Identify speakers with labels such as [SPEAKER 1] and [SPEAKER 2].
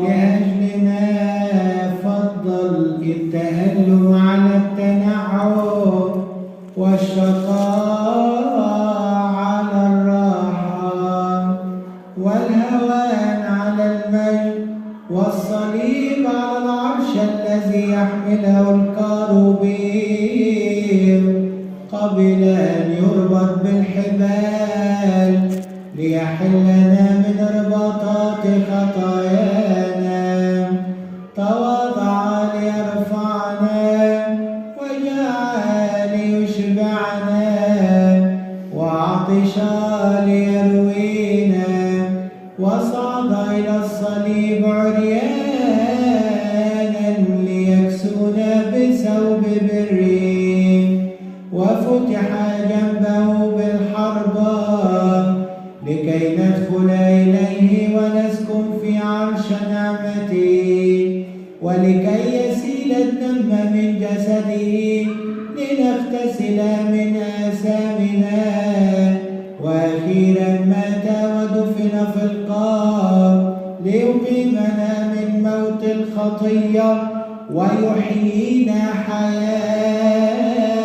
[SPEAKER 1] لأجلنا فضل التألم على التنعم والشقاء على الراحة والهوان على المجد والصليب على العرش الذي يحمله الكروبيم قبل أن يربط بالحبال ليحلنا من رباطات خطايانا تواضع ليرفعنا وجاع ليشبعنا وعطش ليروينا وصعد إلى الصليب عريانا ليكسونا بثوب بره وفتح جنبه بالحربة لكي ندخل إليه ونسكن في عرش نعمته ولكي يسيل الدم من جسده لنغتسل من آثامنا وأخيرا مات ودفن في القبر ليقيمنا من موت الخطية ويحيينا حياة